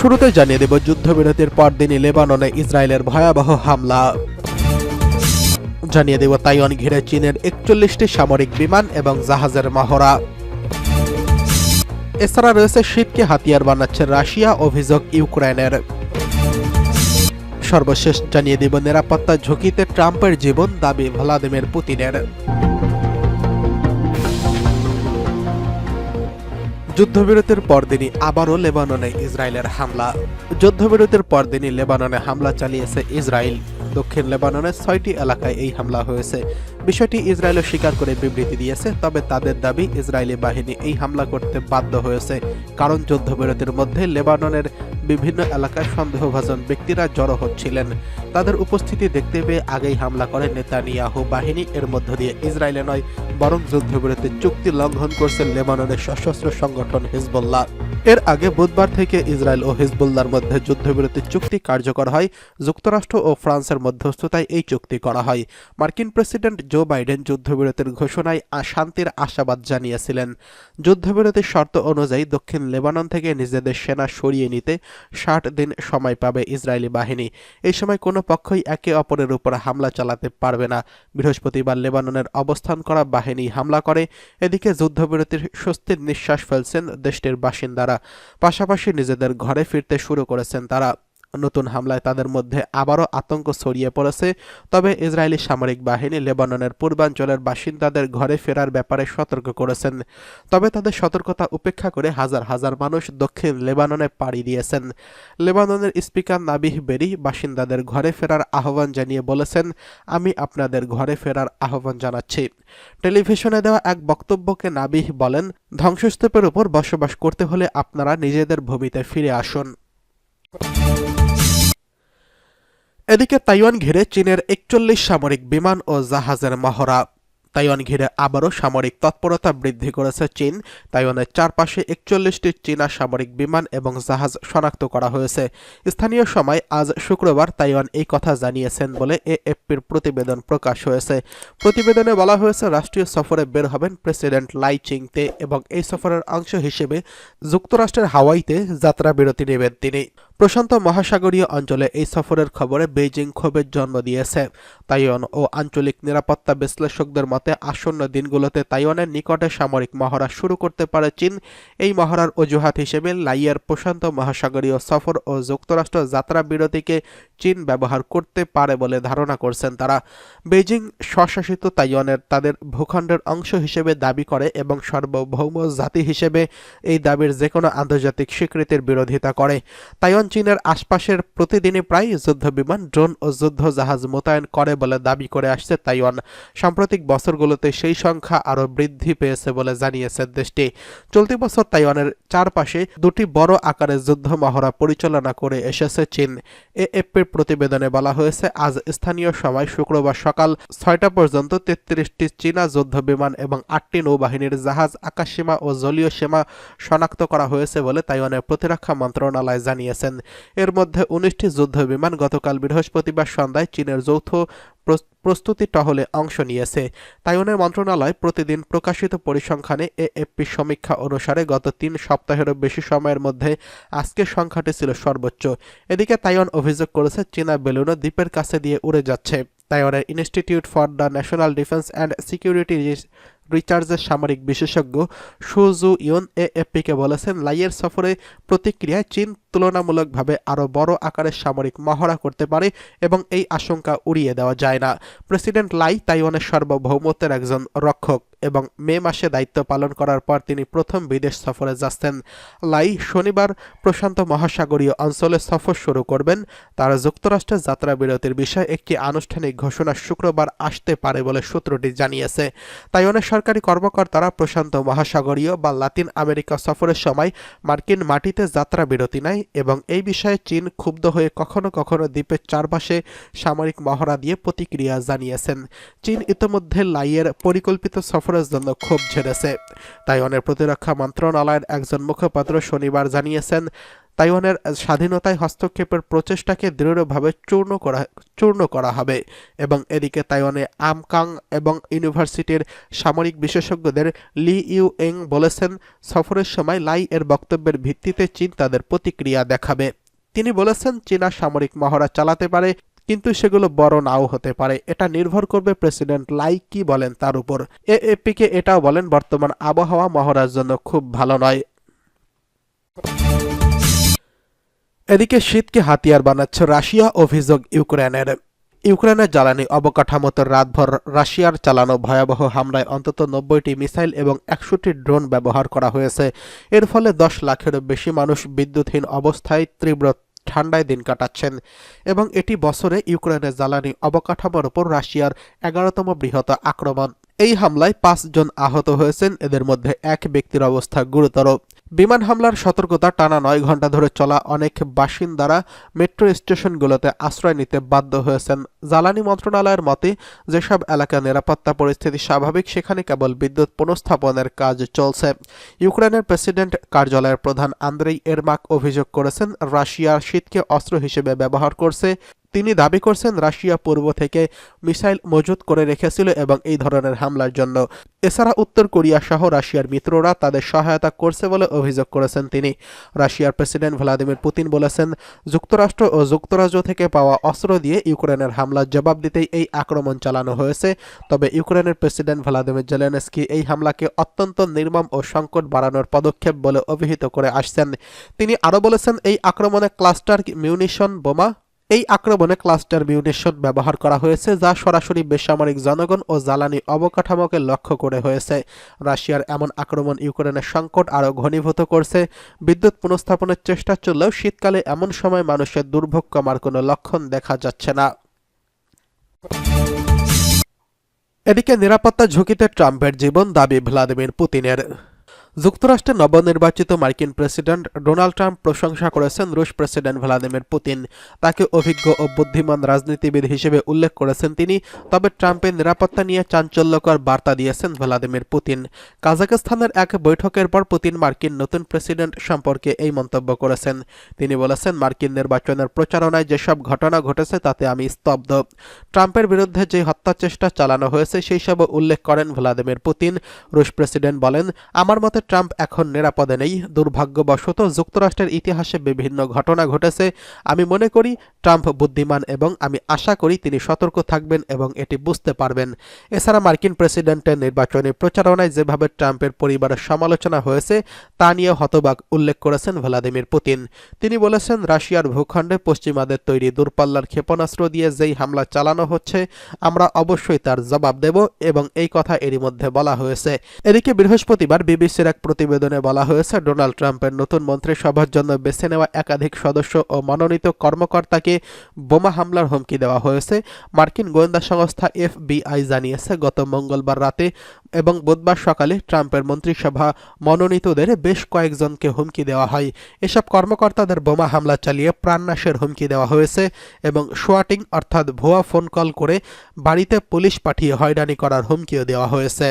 শুরুতে জানিয়ে দেব যুদ্ধবিরতির পরদিনই লেবাননে ইসরায়েলের ভয়াবহ হামলা। জানিয়ে দেব তাইওয়ান ঘিরে চীনের ৪১টি সামরিক বিমান এবং জাহাজের মহড়া। এছাড়া রয়েছে শীতকে হাতিয়ার বানাচ্ছে রাশিয়া, অভিযোগ ইউক্রেনের। সর্বশেষ জানিয়ে দেব নিরাপত্তা ঝুঁকিতে ট্রাম্পের জীবন, দাবি ভ্লাদিমির পুতিনের। যুদ্ধবিরতির পরদিনই আবারও লেবাননে ইসরায়েলের হামলা। যুদ্ধবিরতির পরদিনই লেবাননে হামলা চালিয়েছে ইসরায়েল। দক্ষিণ লেবাননের ৬টি এলাকায় এই হামলা হয়েছে। বিষয়টি ইসরায়েলও স্বীকার করে বিবৃতি দিয়েছে, তবে তাদের দাবি ইসরায়েলি বাহিনী এই হামলা করতে বাধ্য হয়েছে, কারণ যুদ্ধবিরতির মধ্যে লেবাননের বিভিন্ন এলাকায় সন্দেহভাজন ব্যক্তিরা জড়ো হচ্ছিলেন। তাদের উপস্থিতি দেখতে পেয়ে আগেই হামলা করে নেতানিয়াহু বাহিনী। এর মধ্য দিয়ে ইসরায়েলে নয়, বরং যুদ্ধবিরতির চুক্তি লঙ্ঘন করছে লেবাননের সশস্ত্র সংগঠন হিজবুল্লাহ। এর আগে বুধবার থেকে ইসরায়েল ও হিজবুল্লাহর মধ্যে যুদ্ধবিরতির চুক্তি কার্যকর হয়। যুক্তরাষ্ট্র ও ফ্রান্সের মধ্যস্থতায় এই চুক্তি করা হয়। মার্কিন প্রেসিডেন্ট জো বাইডেন যুদ্ধবিরতির ঘোষণায় শান্তির আশাবাদ জানিয়েছিলেন। যুদ্ধবিরতির শর্ত অনুযায়ী দক্ষিণ লেবানন থেকে নিজেদের সেনা সরিয়ে নিতে ৬০ দিন সময় পাবে ইসরায়েলি বাহিনী। এই সময় কোনো পক্ষই একে অপরের উপর হামলা চালাতে পারবে না। বৃহস্পতিবার লেবাননের অবস্থান করা বাহিনী হামলা করে। এদিকে যুদ্ধবিরতির স্বস্তির নিঃশ্বাস ফেলছেন দেশটির বাসিন্দারা। পাশাপাশি নিজেদের ঘরে ফিরতে শুরু করেছেন তারা। নতুন হামলায় তাদের মধ্যে আবারও আতঙ্ক ছড়িয়ে পড়েছে। তবে ইসরায়েলি সামরিক বাহিনী লেবাননের পূর্বাঞ্চলের বাসিন্দাদের ঘরে ফেরার ব্যাপারে সতর্ক করেছেন। তবে তাদের সতর্কতা উপেক্ষা করে হাজার হাজার মানুষ দক্ষিণ লেবাননে পাড়ি দিয়েছেন। লেবাননের স্পিকার নাবিহ বেরি বাসিন্দাদের ঘরে ফেরার আহ্বান জানিয়ে বলেছেন, আমি আপনাদের ঘরে ফেরার আহ্বান জানাচ্ছি। টেলিভিশনে দেওয়া এক বক্তব্যকে নাবিহ বলেন, ধ্বংসস্তূপের উপর বসবাস করতে হলে আপনারা নিজেদের ভূমিতে ফিরে আসুন। এদিকে তাইওয়ান ঘিরে চীনের ৪১ সামরিক বিমান ও জাহাজের মহড়া। তাইওয়ান ঘিরে আবারও সামরিক তৎপরতা বৃদ্ধি করেছে চীন। তাইওয়ানের চারপাশে ৪১টি চীনা সামরিক বিমান এবং জাহাজ শনাক্ত করা হয়েছে। স্থানীয় সময় আজ শুক্রবার তাইওয়ান এই কথা জানিয়েছেন বলে এএফপির প্রতিবেদন প্রকাশ হয়েছে। প্রতিবেদনে বলা হয়েছে, রাষ্ট্রীয় সফরে বের হবেন প্রেসিডেন্ট লাই চিং-তে এবং এই সফরের অংশ হিসেবে যুক্তরাষ্ট্রের হাওয়াইতে যাত্রা বিরতি নেবেন তিনি। প্রশান্ত মহাসাগরীয় অঞ্চলে এই সফরের খবরে বেইজিং ক্ষোভের জন্ম দিয়েছে। তাইওয়ান ও আঞ্চলিক নিরাপত্তা বিশ্লেষকদের মতে আসন্ন দিনগুলোতে তাইওয়ানের নিকটে সামরিক মহড়া শুরু করতে পারে চীন। এই মহড়ার অজুহাত হিসেবে লাইয়ের প্রশান্ত মহাসাগরীয় সফর ও যুক্তরাষ্ট্র যাত্রা বিরতিকে চীন ব্যবহার করতে পারে বলে ধারণা করছেন তারা। বেইজিং স্বশাসিত তাইওয়ানের তাদের ভূখণ্ডের অংশ হিসেবে দাবি করে এবং সার্বভৌম জাতি হিসেবে এই দাবির যেকোনো আন্তর্জাতিক স্বীকৃতির বিরোধিতা করে। তাইওয়ান চীনের আশপাশের প্রতিদিনই প্রায় যুদ্ধবিমান, ড্রোন ও যুদ্ধ জাহাজ মোতায়েন করে বলে দাবি করে আসছে তাইওয়ান। সাম্প্রতিক বছরগুলোতে সেই সংখ্যা আরও বৃদ্ধি পেয়েছে বলে জানিয়েছে দেশটি। চলতি বছর তাইওয়ানের চারপাশে দুটি বড় আকারের যুদ্ধ মহড়া পরিচালনা করে এসেছে চীন। এএফপির প্রতিবেদনে বলা হয়েছে, আজ স্থানীয় সময় শুক্রবার সকাল ৬টা পর্যন্ত ৩৩টি চীনা যুদ্ধবিমান এবং ৮টি নৌবাহিনীর জাহাজ আকাশসীমা ও জলীয় সীমা শনাক্ত করা হয়েছে বলে তাইওয়ানের প্রতিরক্ষা মন্ত্রণালয় জানিয়েছেন। এর মধ্যে ১৯টি যুদ্ধবিমান গতকাল বৃহস্পতিবার সন্ধ্যায় চীনের যৌথ প্রস্তুতি টহলে অংশ নিয়েছে। তাইওয়ানের মন্ত্রণালয় প্রতিদিন প্রকাশিত পরিসংখ্যানে এএফপি সমীক্ষা অনুসারে গত ৩ সপ্তাহেরও বেশি সময়ের মধ্যে আজকের সংখ্যাটি ছিল সর্বোচ্চ। এদিকে তাইওয়ান অভিযোগ করেছে, চীনা বেলুনও দ্বীপের কাছে দিয়ে উড়ে যাচ্ছে। তাইওয়ানের institute for the national defence and security রিসার্চের সামরিক বিশেষজ্ঞ সু জু ইয়ন এএফপিকে বলেছেন, লাইয়ের সফরে প্রতিক্রিয়ায় চীন তুলনামূলকভাবে আরও বড় আকারের সামরিক মহড়া করতে পারে এবং এই আশঙ্কা উড়িয়ে দেওয়া যায় না। প্রেসিডেন্ট লাই তাইওয়ানের সার্বভৌমত্বের একজন রক্ষক এবং মে মাসে দায়িত্ব পালন করার পর তিনি প্রথম বিদেশ সফরে যাচ্ছেন। লাই শনিবার প্রশান্ত মহাসাগরীয় অঞ্চলে সফর শুরু করবেন। তার যুক্তরাষ্ট্রের যাত্রা বিরতির বিষয়ে একটি আনুষ্ঠানিক ঘোষণা শুক্রবার আসতে পারে বলে সূত্রটি জানিয়েছে। তাইওয়ানের সরকারি কর্মকর্তারা প্রশান্ত মহাসাগরীয় বা লাতিন আমেরিকা সফরের সময় মার্কিন মাটিতে যাত্রা বিরতি নেয় এবং এই বিষয়ে চীন ক্ষুব্ধ হয়ে কখনো কখনো দ্বীপের চারপাশে সামরিক মহড়া দিয়ে প্রতিক্রিয়া জানিয়েছেন। চীন ইতোমধ্যে লাইয়ের পরিকল্পিত সফরের জন্য ক্ষোভ ঝেড়েছে। তাইওয়ানের প্রতিরক্ষা মন্ত্রণালয়ের একজন মুখপাত্র শনিবার জানিয়েছেন, তাইওয়ানের স্বাধীনতায় হস্তক্ষেপের প্রচেষ্টাকে দৃঢ়ভাবে চূর্ণ করা হবে। এবং এদিকে তাইওয়ানে আমকাং এবং ইউনিভার্সিটির সামরিক বিশেষজ্ঞদের লি ইউ-এং বলেছেন, সফরের সময় লাই এর বক্তব্যের ভিত্তিতে চীন তাদের প্রতিক্রিয়া দেখাবে। তিনি বলেছেন, চীনা সামরিক মহড়া চালাতে পারে, কিন্তু সেগুলো বড় নাও হতে পারে। এটা নির্ভর করবে প্রেসিডেন্ট লাই কি বলেন তার উপর। এএপিকে এটাও বলেন, বর্তমান আবহাওয়া মহড়ার জন্য খুব ভালো নয়। এদিকে শীতকে হাতিয়ার বানাচ্ছে রাশিয়া, অভিযোগ ইউক্রেনের। ইউক্রেনের জ্বালানি অবকাঠামোতে রাতভর রাশিয়ার চালানো ভয়াবহ হামলায় অন্তত 90টি মিসাইল এবং 100টি ড্রোন ব্যবহার করা হয়েছে। এর ফলে 10 লাখেরও বেশি মানুষ বিদ্যুৎহীন অবস্থায় তীব্র ঠান্ডায় দিন কাটাচ্ছেন। এবং এটি বছরে ইউক্রেনের জ্বালানি অবকাঠামোর উপর রাশিয়ার 11তম বৃহৎ আক্রমণ। এই হামলায় 5 জন আহত হয়েছেন, এদের মধ্যে এক ব্যক্তির অবস্থা গুরুতর। বিমান হামলার সতর্কতা টানা 9 ঘণ্টা ধরে চলা অনেক বাসিন্দারা মেট্রো স্টেশনগুলোতে আশ্রয় নিতে বাধ্য হয়েছেন। জ্বালানি মন্ত্রণালয়ের মতে, যেসব এলাকার নিরাপত্তা পরিস্থিতি স্বাভাবিক সেখানে কেবল বিদ্যুৎ পুনঃস্থাপনের কাজ চলছে। ইউক্রেনের প্রেসিডেন্ট কার্যালয়ের প্রধান আন্দ্রেই এরমাক অভিযোগ করেছেন, রাশিয়া শীতকে অস্ত্র হিসেবে ব্যবহার করছে। তিনি দাবি করছেন, রাশিয়া পূর্ব থেকে মিসাইল মজুত করে রেখেছিল এবং এই ধরনের হামলার জন্য। এছাড়া উত্তর কোরিয়া সহ রাশিয়ার মিত্ররা তাদের সহায়তা করছে বলে অভিযোগ করেছেন তিনি। রাশিয়ার প্রেসিডেন্ট ভ্লাদিমির পুতিন বলেছেন, যুক্তরাষ্ট্র ও যুক্তরাজ্য থেকে পাওয়া অস্ত্র দিয়ে ইউক্রেনের হামলার জবাব দিতেই এই আক্রমণ চালানো হয়েছে। তবে ইউক্রেনের প্রেসিডেন্ট ভ্লাদিমির জেলেনস্কি এই হামলাকে অত্যন্ত নির্মম ও সংকট বাড়ানোর পদক্ষেপ বলে অভিহিত করে আসছেন। তিনি আরও বলেছেন, এই আক্রমণে ক্লাস্টার মিউনিশন ব্যবহার করা হয়েছে, যা সরাসরি বেসামরিক জনগণ ও জ্বালানি অবকাঠামোকে লক্ষ্য করে হয়েছে। রাশিয়ার এমন আক্রমণ ইউক্রেনের সংকট আরও ঘনীভূত করছে। বিদ্যুৎ পুনঃস্থাপনের চেষ্টা চললেও শীতকালে এমন সময় মানুষের দুর্ভোগ কমার কোনো লক্ষণ দেখা যাচ্ছে না। এদিকে নিরাপত্তা ঝুঁকিতে ট্রাম্পের জীবন, দাবি ভ্লাদিমির পুতিনের। যুক্তরাষ্ট্রের নবনির্বাচিত মার্কিন প্রেসিডেন্ট ডোনাল্ড ট্রাম্প প্রশংসা করেছেন রুশ প্রেসিডেন্ট ভ্লাদিমির পুতিন। তাকে অভিজ্ঞ ও বুদ্ধিমান রাজনীতিবিদ হিসেবে উল্লেখ করেছেন তিনি। তবে ট্রাম্পের নিরাপত্তা নিয়ে চাঞ্চল্যকর বার্তা দিয়েছেন ভ্লাদিমির পুতিন। কাজাখস্তানের এক বৈঠকের পর পুতিন মার্কিন নতুন প্রেসিডেন্ট সম্পর্কে এই মন্তব্য করেছেন। তিনি বলেছেন, মার্কিন নির্বাচনের প্রচারণায় যেসব ঘটনা ঘটেছে তাতে আমি স্তব্ধ। ট্রাম্পের বিরুদ্ধে যে হত্যা চেষ্টা চালানো হয়েছে সেই সব উল্লেখ করেন ভ্লাদিমির পুতিন। রুশ প্রেসিডেন্ট বলেন, আমার মতে ট্রাম্প এখন নিরাপদে নেই। দুর্ভাগ্যবশত যুক্তরাষ্ট্রের ইতিহাসে বিভিন্ন ঘটনা ঘটেছে। আমি মনে করি ট্রাম্প বুদ্ধিমান এবং আমি আশা করি তিনি সতর্ক থাকবেন এবং এটি বুঝতে পারবেন। এছাড়া মার্কিন প্রেসিডেন্টের নির্বাচনী প্রচারণায় যেভাবে ট্রাম্পের পরিবারের সমালোচনা হয়েছে তা নিয়ে হতবাক উল্লেখ করেছেন ভ্লাদিমির পুতিন। তিনি বলেছেন, রাশিয়ার ভূখণ্ডে পশ্চিমাদের তৈরি দূরপাল্লার ক্ষেপণাস্ত্র দিয়ে যেই হামলা চালানো হচ্ছে আমরা অবশ্যই তার জবাব দেব এবং এই কথা এরই মধ্যে বলা হয়েছে। এদিকে বৃহস্পতিবার বিবিসির এক প্রতিবেদনে বলা হয়েছে, ডোনাল্ড ট্রাম্পের নতুন মন্ত্রিসভার জন্য বেছে নেওয়া একাধিক সদস্য ও মনোনীত কর্মকর্তাকে বোমা হামলার হুমকি দেওয়া হয়েছে। মার্কিন গোয়েন্দা সংস্থা FBI জানিয়েছে, গত মঙ্গলবার রাতে এবং বুধবার সকালে ট্রাম্পের মন্ত্রিসভা মনোনীতদের বেশ কয়েকজনকে হুমকি দেওয়া হয়। এসব কর্মকর্তাদের বোমা হামলা চালিয়ে প্রাণনাশের হুমকি দেওয়া হয়েছে এবং সোয়াটিং অর্থাৎ ভুয়া ফোন কল করে বাড়িতে পুলিশ পাঠিয়ে হয়রানি করার হুমকিও দেওয়া হয়েছে।